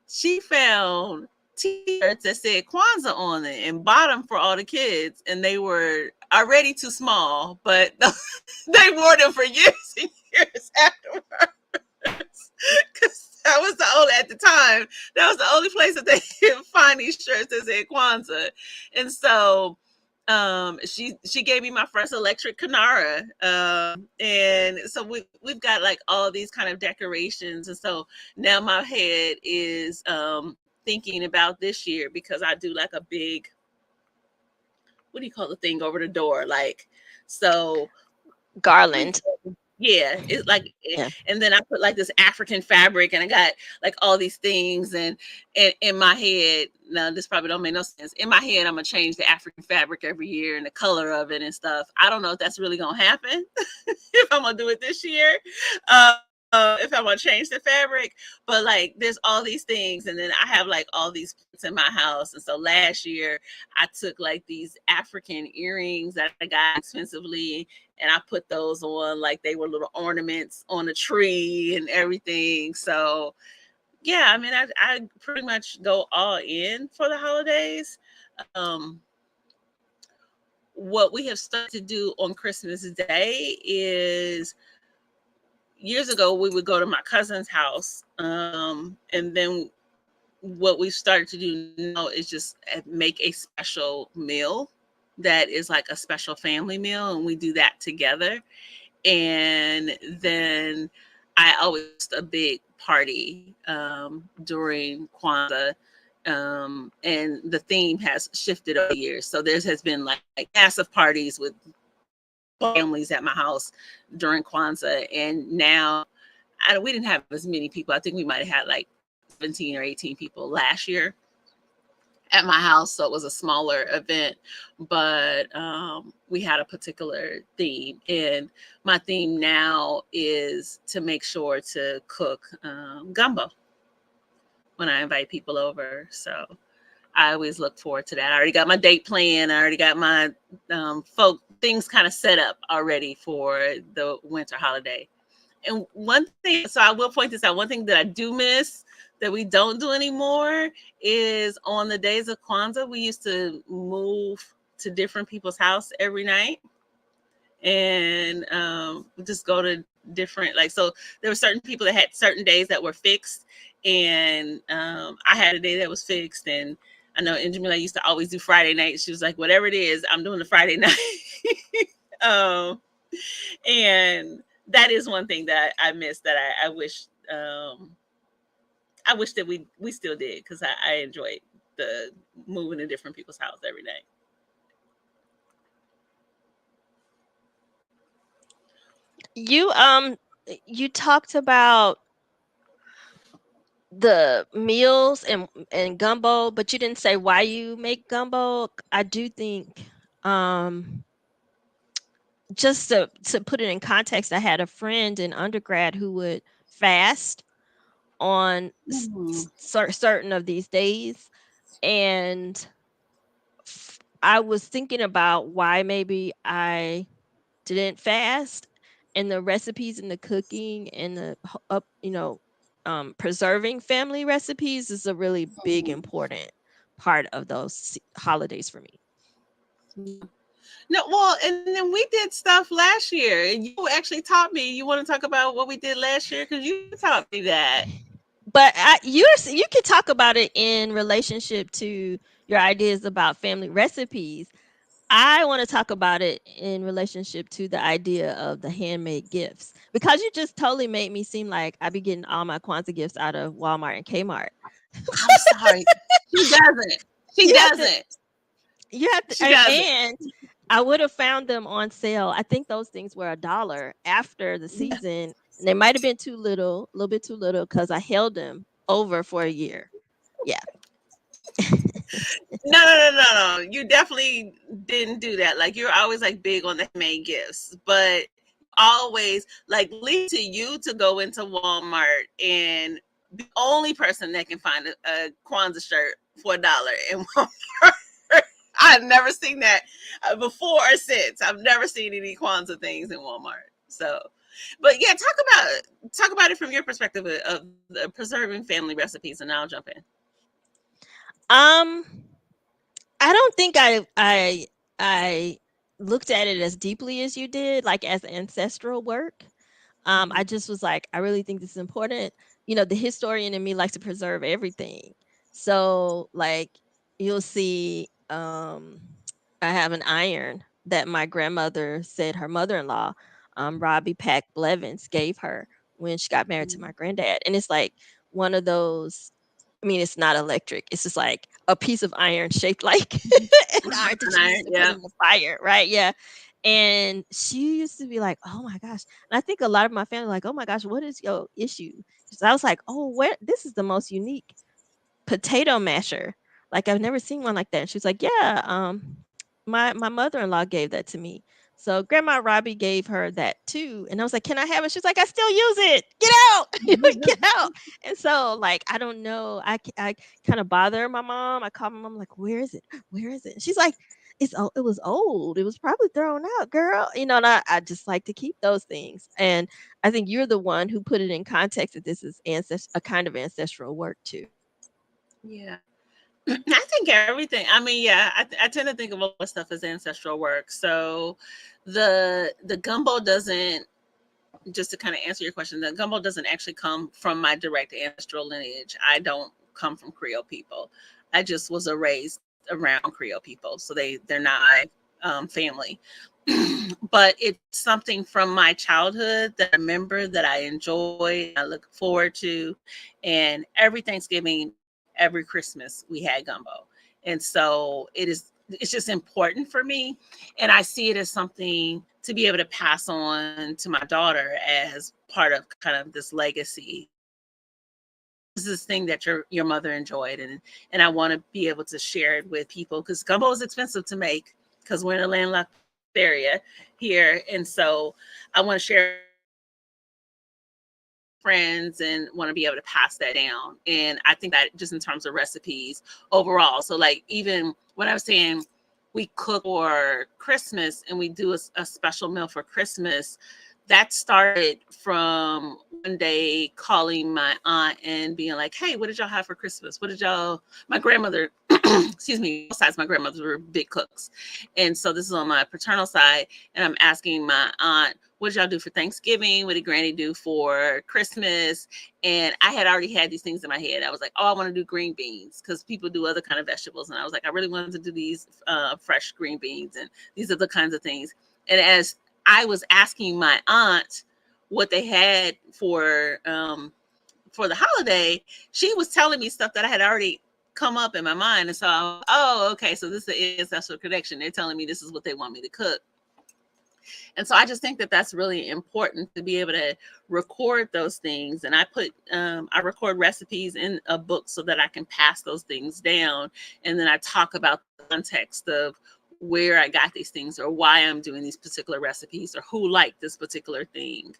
she found t-shirts that said Kwanzaa on it and bought them for all the kids, and they were already too small, but they wore them for years and years afterwards. Because that was at the time, that was the only place that they could find these shirts that said Kwanzaa. And so She gave me my first electric Canara. And so we've got like all these kind of decorations. And so now my head is thinking about this year, because I do like a big, what do you call the thing over the door? Like, so Garland. yeah, it's like, Yeah. and then I put like this African fabric, and I got like all these things, and in my head, now this probably don't make no sense. In my head, I'm gonna change the African fabric every year and the color of it and stuff. I don't know if that's really gonna happen, if I'm gonna do it this year, if I'm gonna change the fabric. But like, there's all these things, and then I have like all these plants in my house. And so last year, I took like these African earrings that I got expensively, and I put those on like they were little ornaments on a tree and everything. So yeah, I mean, I pretty much go all in for the holidays. Um, what we have started to do on Christmas Day is, years ago we would go to my cousin's house, and then what we've started to do now is just make a special meal that is like a special family meal, and we do that together. And then I always host a big party during Kwanzaa, and the theme has shifted over the years. So there has been like massive parties with families at my house during Kwanzaa, and now we didn't have as many people. I think we might have had like 17 or 18 people last year at my house, so it was a smaller event. But we had a particular theme, and my theme now is to make sure to cook gumbo when I invite people over. So I always look forward to that. I already got my date plan. I already got my folk things kind of set up already for the winter holiday. And one thing, so I will point this out, one thing that I do miss that we don't do anymore is on the days of Kwanzaa, we used to move to different people's house every night, and just go to different, like, so there were certain people that had certain days that were fixed, and I had a day that was fixed. And I know Jamila used to always do Friday night. She was like, whatever it is, I'm doing the Friday night. And that is one thing that I miss, that I wish that we still did, because I enjoyed the moving to different people's house every day. You talked about the meals and gumbo, but you didn't say why you make gumbo. I do think, just to put it in context, I had a friend in undergrad who would fast on certain of these days, and I was thinking about why maybe I didn't fast, and the recipes and the cooking and the preserving family recipes is a really big important part of those holidays for me. No, well, and then we did stuff last year, and you actually taught me. You want to talk about what we did last year, because you taught me that. But you can talk about it in relationship to your ideas about family recipes. I want to talk about it in relationship to the idea of the handmade gifts, because you just totally made me seem like I be getting all my Kwanzaa gifts out of Walmart and Kmart. I'm sorry. She doesn't. She doesn't. You have to, She doesn't. and I would have found them on sale. I think those things were $1 after the season. And they might have been a little bit too little, because I held them over for a year. Yeah. No. You definitely didn't do that. Like, you're always like big on the main gifts, but always like leave to you to go into Walmart and be the only person that can find a Kwanzaa shirt for $1 in Walmart. I've never seen that before or since. I've never seen any Kwanzaa things in Walmart. So, but yeah, talk about it from your perspective of the preserving family recipes, and I'll jump in. I don't think I looked at it as deeply as you did, like as ancestral work. I just was like, I really think this is important. The historian in me likes to preserve everything. So like, you'll see I have an iron that my grandmother said her mother-in-law, Robbie Pack Blevins, gave her when she got married to my granddad. And it's like one of those. I mean, it's not electric. It's just like a piece of iron shaped like an iron that And you use to put yeah. in the fire, right? Yeah. And she used to be like, "Oh my gosh!" And I think a lot of my family like, "Oh my gosh, what is your issue?" So I was like, "Oh, where? This is the most unique potato masher. Like I've never seen one like that." And she was like, "Yeah, my mother-in-law gave that to me." So Grandma Robbie gave her that too. And I was like, "Can I have it?" She's like, "I still use it. Get out." Get out. And so like I don't know. I kind of bother my mom. I call my mom like, "Where is it? Where is it?" And she's like, it was old. It was probably thrown out, girl. And I just like to keep those things. And I think you're the one who put it in context that this is a kind of ancestral work too. Yeah. I think everything. I mean, yeah, I tend to think of all this stuff as ancestral work. So the gumbo doesn't, just to kind of answer your question, the gumbo doesn't actually come from my direct ancestral lineage. I don't come from Creole people. I just was raised around Creole people, so they're not my family. But it's something from my childhood that I remember, that I enjoy, I look forward to, and every Thanksgiving, every Christmas, we had gumbo, and so it's just important for me, and I see it as something to be able to pass on to my daughter as part of kind of this legacy. This is this thing that your mother enjoyed, and I want to be able to share it with people, because gumbo is expensive to make because we're in a landlocked area here, and so I want to share friends and want to be able to pass that down. And I think that just in terms of recipes overall, so like even when I was saying we cook for Christmas and we do a special meal for Christmas, that started from one day calling my aunt and being like, "Hey, what did y'all have for Christmas? What did y'all?" My grandmother, excuse me, both sides, my grandmothers were big cooks, and so this is on my paternal side, and I'm asking my aunt, "What did y'all do for Thanksgiving? What did Granny do for Christmas?" And I had already had these things in my head. I was like, "Oh, I want to do green beans," because people do other kind of vegetables, and I was like, I really wanted to do these fresh green beans, and these are the kinds of things. And as I was asking my aunt what they had for the holiday, she was telling me stuff that I had already come up in my mind. And so, oh, okay, so this is the ancestral connection. They're telling me this is what they want me to cook. And so I just think that that's really important to be able to record those things. And I record recipes in a book so that I can pass those things down. And then I talk about the context of where I got these things, or why I'm doing these particular recipes, or who liked this particular thing,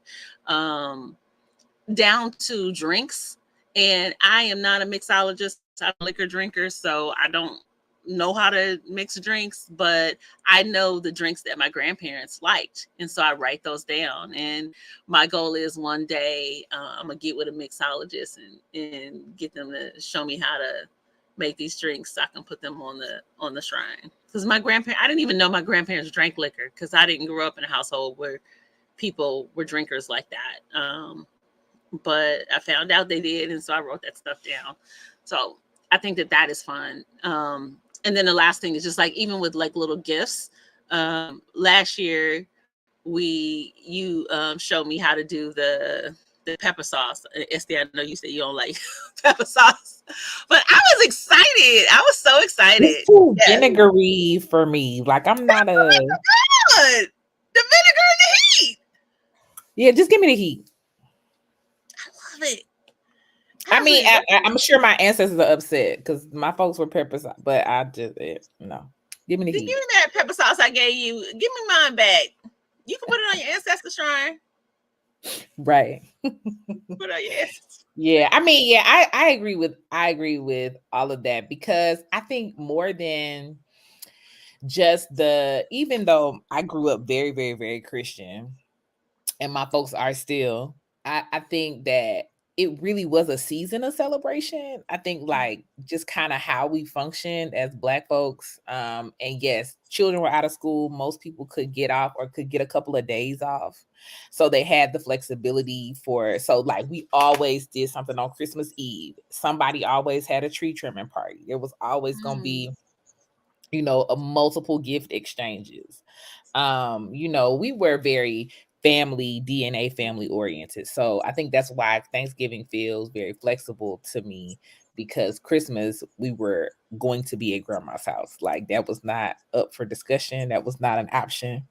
down to drinks. And I am not a mixologist. I'm a liquor drinker, so I don't know how to mix drinks, but I know the drinks that my grandparents liked. And so I write those down. And my goal is one day I'm going to get with a mixologist and get them to show me how to make these drinks so I can put them on the shrine. Because I didn't even know my grandparents drank liquor, because I didn't grow up in a household where people were drinkers like that. But I found out they did, and so I wrote that stuff down. So I think that is fun. And then the last thing is just like, even with like little gifts. Last year you showed me how to do the pepper sauce. Estee, I know you said you don't like pepper sauce, but I was excited. I was so excited. It's too vinegary for me. Like, I'm not a good. The vinegar and the heat. Yeah, just give me the heat. I love it. I mean, I'm sure my ancestors are upset because my folks were pepper sauce, but I just no. Give me the heat. Give me that pepper sauce I gave you. Give me mine back. You can put it on your ancestor shrine. Right. Put on your ancestor. Yeah, I mean, yeah, I agree with all of that, because I think more than just even though I grew up very, very, very Christian, and my folks are still, I think that it really was a season of celebration. I think like just kind of how we functioned as Black folks. And yes, children were out of school. Most people could get off or could get a couple of days off. So they had the flexibility so like we always did something on Christmas Eve. Somebody always had a tree trimming party. There was always going to be multiple gift exchanges. We were very family DNA family oriented. So I think that's why Thanksgiving feels very flexible to me, because Christmas we were going to be at grandma's house. Like that was not up for discussion. That was not an option.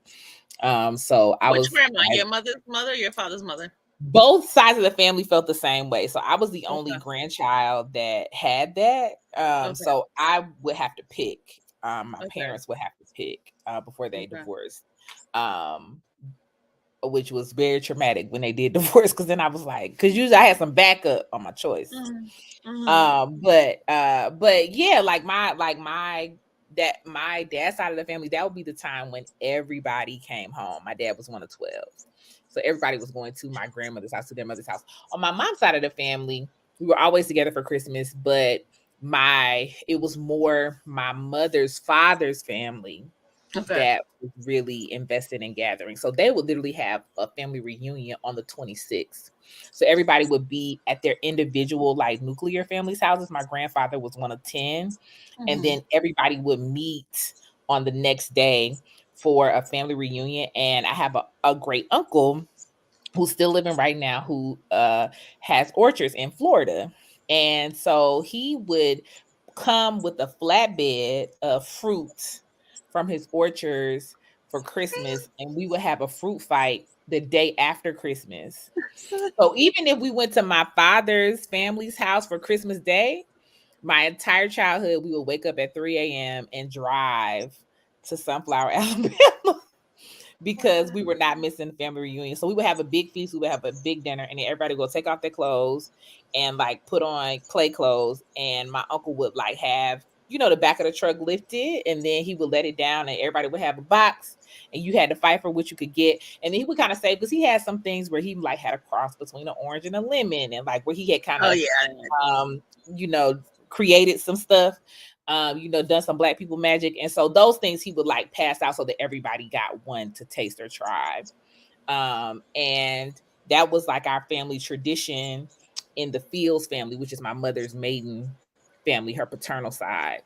So I Which was grandma? I, Your mother's mother or your father's mother? both sides of the family felt the same way. So I was the only Okay. grandchild that had that. Okay. So I would have to pick. My Okay. parents would have to pick before they Okay. divorced. Um, which was very traumatic when they did divorce, because then I was like, because usually I had some backup on my choice. Mm-hmm. Mm-hmm. But yeah, my dad's side of the family, that would be the time when everybody came home. My dad was one of 12. So everybody was going to my grandmother's house, to their mother's house. On my mom's side of the family, we were always together for Christmas, but it was more my mother's father's family Okay. that was really invested in gathering. So they would literally have a family reunion on the 26th. So everybody would be at their individual like nuclear families' houses. My grandfather was one of 10. And Mm-hmm. then everybody would meet on the next day for a family reunion. And I have a great uncle who's still living right now, who has orchards in Florida. And so he would come with a flatbed of fruit from his orchards for Christmas, and we would have a fruit fight the day after Christmas. So even if we went to my father's family's house for Christmas Day, my entire childhood, we would wake up at 3 a.m. and drive to Sunflower, Alabama, because we were not missing the family reunion. So we would have a big feast, we would have a big dinner, and then everybody would take off their clothes and like put on play clothes. And my uncle would like have, the back of the truck lifted, and then he would let it down, and everybody would have a box, and you had to fight for what you could get. And then he would kind of say, because he had some things where he like had a cross between an orange and a lemon, and like where he had kind Oh of, yeah. um, created some stuff, done some black people magic. And so those things he would like pass out so that everybody got one to taste or try. And that was like our family tradition in the Fields family, which is my mother's maiden family, her paternal side.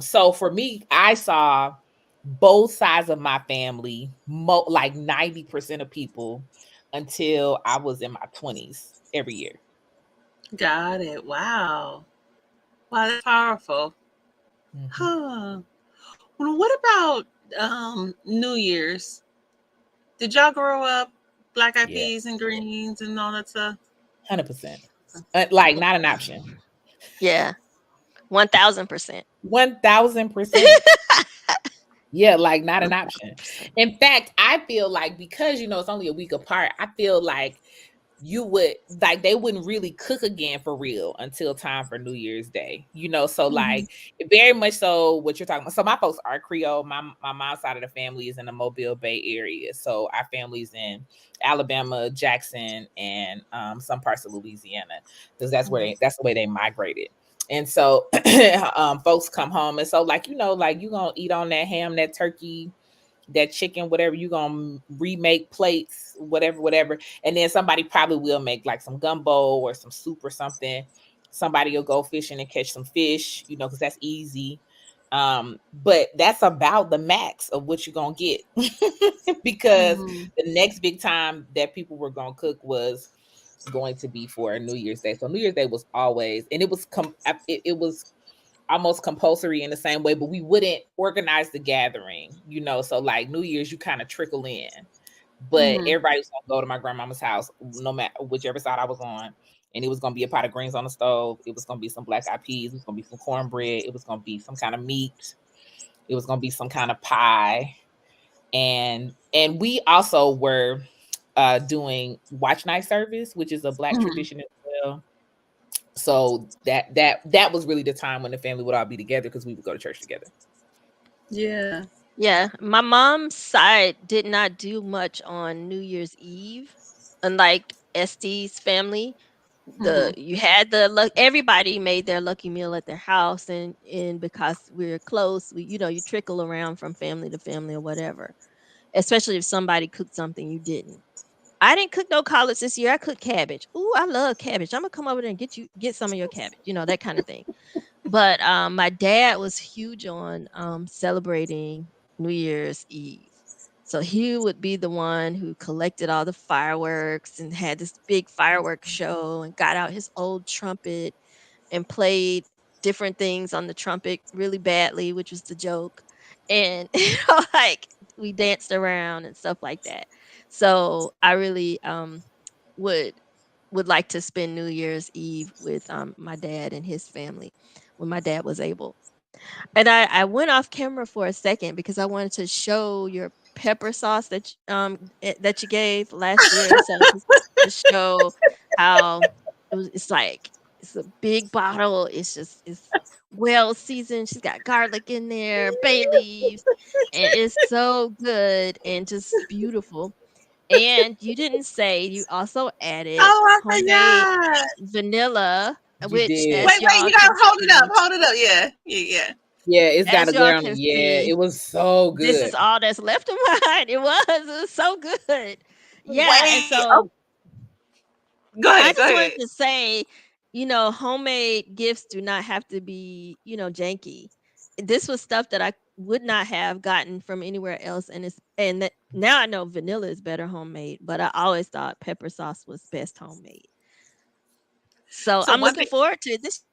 So for me, I saw both sides of my family, like 90% of people, until I was in my 20s every year. Got it. Wow. Wow, that's powerful. Mhm. Huh. Well, what about New Year's? Did y'all grow up black eyed Yeah, peas and greens and all that stuff? 100%. Like not an option. Yeah, 1000%. 1000%. Yeah, like not an option. In fact, I feel like, because it's only a week apart, I feel like they wouldn't really cook again for real until time for New Year's Day. So Mm-hmm. like very much so what you're talking about. So my folks are Creole. My mom's side of the family is in the Mobile Bay area. So our family's in Alabama, Jackson, and some parts of Louisiana, because that's the way they migrated. And so folks come home, and so like like you gonna eat on that ham, that turkey, that chicken, whatever, you gonna remake plates, whatever. And then somebody probably will make like some gumbo or some soup or something. Somebody will go fishing and catch some fish, because that's easy. But that's about the max of what you're gonna get. Because Mm-hmm. the next big time that people were gonna cook was going to be for New Year's Day. So New Year's Day was always, and it was it was almost compulsory in the same way, but we wouldn't organize the gathering, So like New Year's, you kind of trickle in, but Mm-hmm. everybody was gonna go to my grandmama's house, no matter whichever side I was on, and it was gonna be a pot of greens on the stove. It was gonna be some black eyed peas. It was gonna be some cornbread. It was gonna be some kind of meat. It was gonna be some kind of pie, and we also were doing watch night service, which is a black Mm-hmm. tradition as well. So that was really the time when the family would all be together, because we would go to church together. Yeah. Yeah, my mom's side did not do much on New Year's Eve. Unlike Estee's family, Mm-hmm. you had the luck. Everybody made their lucky meal at their house, and because we're close, you trickle around from family to family or whatever. Especially if somebody cooked something you didn't. I didn't cook no collards this year. I cooked cabbage. Ooh, I love cabbage. I'm gonna come over there and get some of your cabbage. That kind of thing. But my dad was huge on celebrating New Year's Eve. So he would be the one who collected all the fireworks and had this big fireworks show and got out his old trumpet and played different things on the trumpet really badly, which was the joke. And like we danced around and stuff like that. So I really would would like to spend New Year's Eve with my dad and his family when my dad was able. And I went off camera for a second because I wanted to show your pepper sauce that you gave last year. So just to show how it's like it's a big bottle. It's well seasoned. She's got garlic in there, bay leaves, and it's so good and just beautiful. And you didn't say you also added Oh, I homemade forgot. vanilla, You which did. Wait, as wait, y'all you gotta can hold it up. see, Hold it up. Yeah. Yeah. Yeah, it's got as a y'all glare on it. can Yeah, see, it was so this good. is all that's left of mine. It was so good. Yeah, and Wait. Oh, so go I ahead. Go just ahead. wanted to say, homemade gifts do not have to be, janky. This was stuff that I would not have gotten from anywhere else, and that now I know vanilla is better homemade, but I always thought pepper sauce was best homemade. So So I'm one looking thing. forward to this.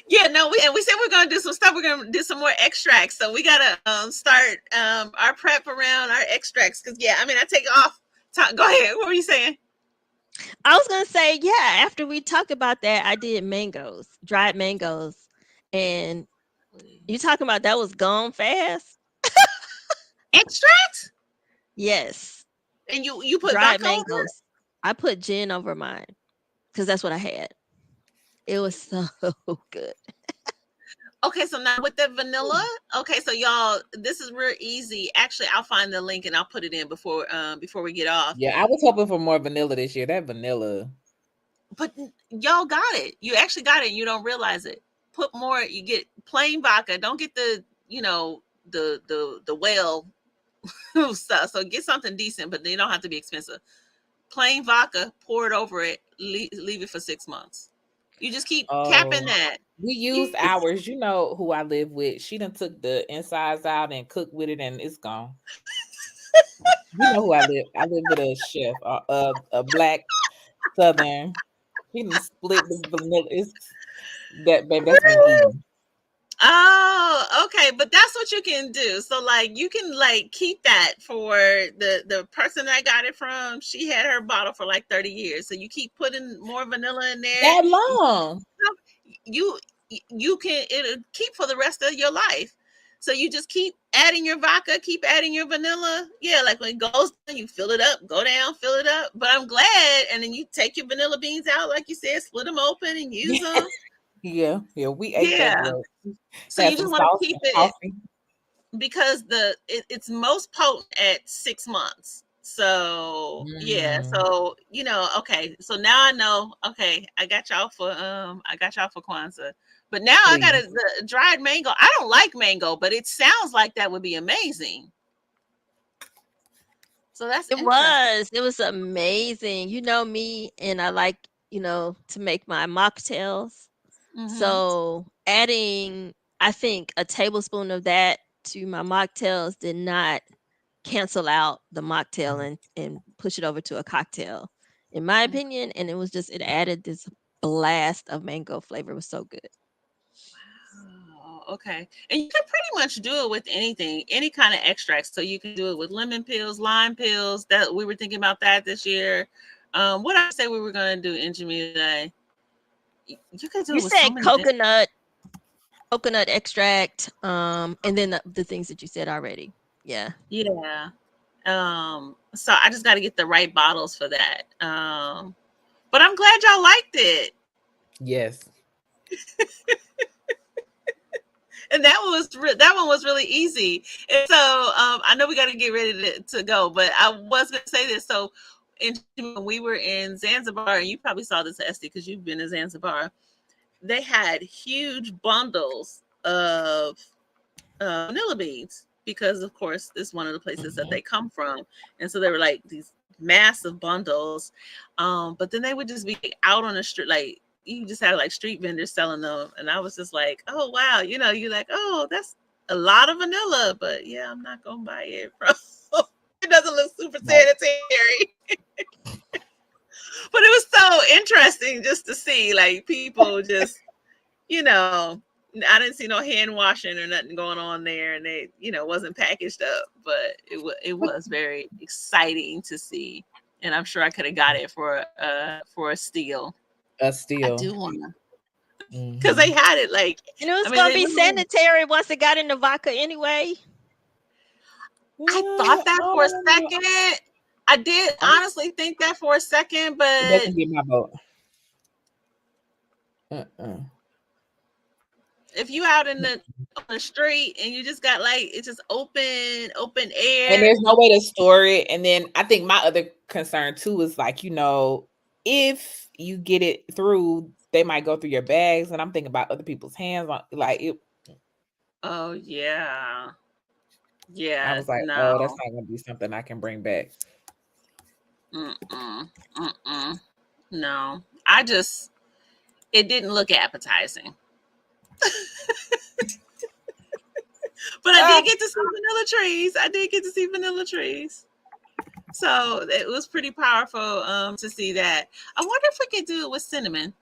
Yeah, no, we said we're gonna do some stuff. We're gonna do some more extracts. So we gotta start our prep around our extracts. Cause yeah, I mean I take off. Go ahead. What were you saying? I was gonna say, yeah, after we talk about that, I did mangoes, dried mangoes, and you talking about that was gone fast? Extract? Yes, And you put dried vodka over it? mangoes. I put gin over mine because that's what I had. It was so good. Okay, so now with the vanilla, okay, so y'all, this is real easy. Actually, I'll find the link and I'll put it in before we get off. Yeah, I was hoping for more vanilla this year. That vanilla. But y'all got it. You actually got it and you don't realize it. Put more, you get plain vodka. Don't get the whale stuff. So get something decent, but they don't have to be expensive. Plain vodka, pour it over it, leave it for 6 months. You just keep capping Oh, that. we used ours. You know who I live with. She done took the insides out and cooked with it, and it's gone. You know who I live. I live with a chef, a black Southern. He done split the vanilla. It's that baby. That's been eaten. Oh, okay, but that's what you can do. So like you can like keep that for the person I got it from. She had her bottle for like 30 years. So you keep putting more vanilla in there. That long. You you can it'll keep for the rest of your life. So you just keep adding your vodka, keep adding your vanilla. Yeah, like when it goes down, you fill it up, go down, fill it up. But I'm glad, and then you take your vanilla beans out, like you said, split them open and use them. Yeah. We ate that Yeah. good. So Had you some just want to sauce keep and it coffee. because it's most potent at 6 months. So yeah, Mm. so okay. So now I know. Okay, I got y'all for Kwanzaa. But now I got Please. the dried mango. I don't like mango, but it sounds like that would be amazing. So that's It interesting. was. It was amazing. You know me, and I like, to make my mocktails. Mm-hmm. So adding, I think, a tablespoon of that to my mocktails did not cancel out the mocktail and push it over to a cocktail, in my opinion. And it added this blast of mango flavor. It was so good. Oh, okay. And you can pretty much do it with anything, any kind of extract. So you can do it with lemon pills, lime pills. That we were thinking about that this year. What I say we were going to do in Jamila? You could do You it with so said many things. coconut extract, and then the things that you said already. Yeah. Yeah. So I just got to get the right bottles for that. But I'm glad y'all liked it. Yes. And that one was really easy. And so I know we got to get ready to go, but I was going to say this. So when we were in Zanzibar, and you probably saw this, Estee, because you've been in Zanzibar, they had huge bundles of vanilla beans because, of course, it's one of the places that they come from. And so they were like these massive bundles. But then they would just be out on the street, like you just had like street vendors selling them, and I was just like, oh wow, you're like, oh, that's a lot of vanilla, but yeah, I'm not gonna buy it from. It doesn't look super sanitary. But it was so interesting just to see like people just, I didn't see no hand washing or nothing going on there, and they, wasn't packaged up, but it was very exciting to see, and I'm sure I could have got it for a steal. A I steal. do want to, because they had it like, and it was gonna be sanitary once it got in the vodka anyway. I thought that for a second. I did honestly think that for a second, but it doesn't get my vote. If you out on the street and you just got like it's just open air, and there's no way to store it, and then I think my other concern too is like, if you get it through, they might go through your bags, and I'm thinking about other people's hands on like it. Oh yeah. I was like, oh, that's not gonna be something I can bring back. No, it didn't look appetizing. But I did get to see vanilla trees. So it was pretty powerful to see that. I wonder if we could do it with cinnamon.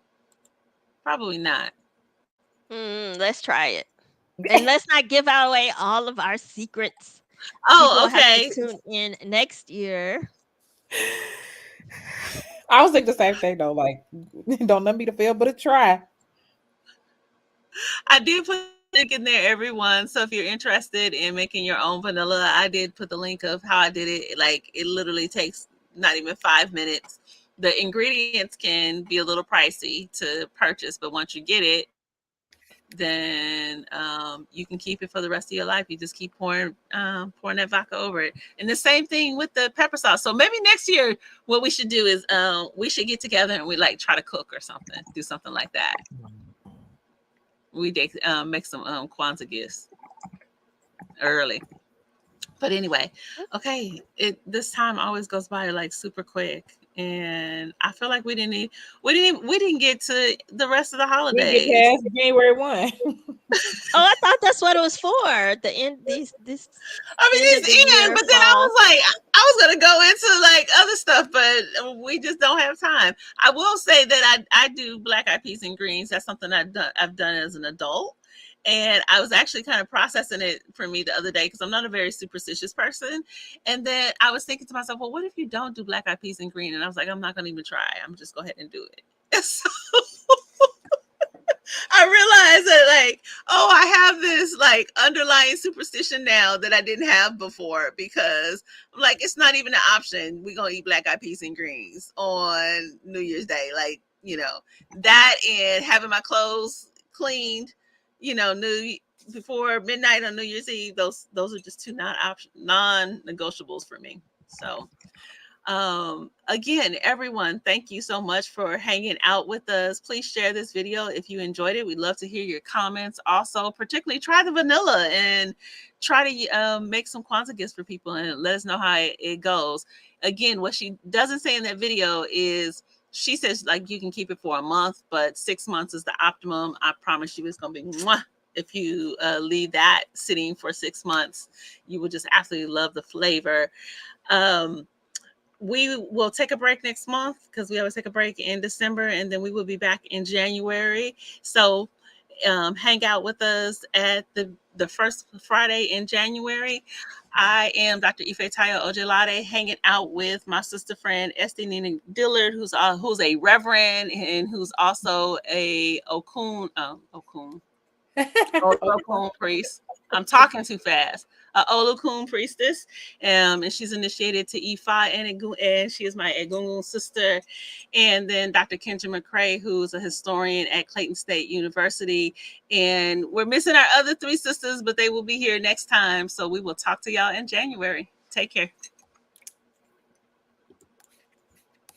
Probably not. Let's try it. And let's not give away all of our secrets. Oh, People okay. have to tune in next year. I was thinking the same thing though. Like, don't let me to fail, but a try. I did put a link in there, everyone. So if you're interested in making your own vanilla, I did put the link of how I did it. Like, it literally takes not even 5 minutes. The ingredients can be a little pricey to purchase, but once you get it, then you can keep it for the rest of your life. You just keep pouring that vodka over it. And the same thing with the pepper sauce. So maybe next year, what we should do is we should get together and we like try to cook or something, do something like that. We make some Kwanzaa gifts early. But anyway, okay, this time always goes by like super quick, and I feel like we didn't get to the rest of the holidays. We get past January 1. Oh, I thought that's what it was for. The end. This. I mean, it's end, but then I was like, I was gonna go into like other stuff, but we just don't have time. I will say that I do black eyed peas and greens. That's something I've done as an adult. And I was actually kind of processing it for me the other day because I'm not a very superstitious person. And then I was thinking to myself, well, what if you don't do black eyed peas and green? And I was like, I'm not going to even try. I'm just go ahead and do it. And so I realized that like, oh, I have this like underlying superstition now that I didn't have before, because I'm like, it's not even an option. We're going to eat black eyed peas and greens on New Year's Day. Like, that and having my clothes cleaned, before midnight on New Year's Eve, those are just two non-negotiables for me. So again, everyone, thank you so much for hanging out with us. Please share this video if you enjoyed it. We'd love to hear your comments. Also, particularly try the vanilla and try to make some Kwanzaa gifts for people and let us know how it goes. Again, what she doesn't say in that video is, she says like you can keep it for a month, but 6 months is the optimum. I promise you it's going to be mwah. If you leave that sitting for 6 months, you will just absolutely love the flavor. We will take a break next month because we always take a break in December, and then we will be back in January. So hang out with us at the first Friday in January. I am Dr. Ifetayo Ojelade, hanging out with my sister friend Estee Nena Dillard, who's a Reverend and who's also a Okun priest. I'm talking too fast. Olokun priestess, and she's initiated to Ifa, and she is my Egungun sister. And then Dr. Kenja McCray, who's a historian at Clayton State University. And we're missing our other 3 sisters, but they will be here next time. So we will talk to y'all in January. Take care.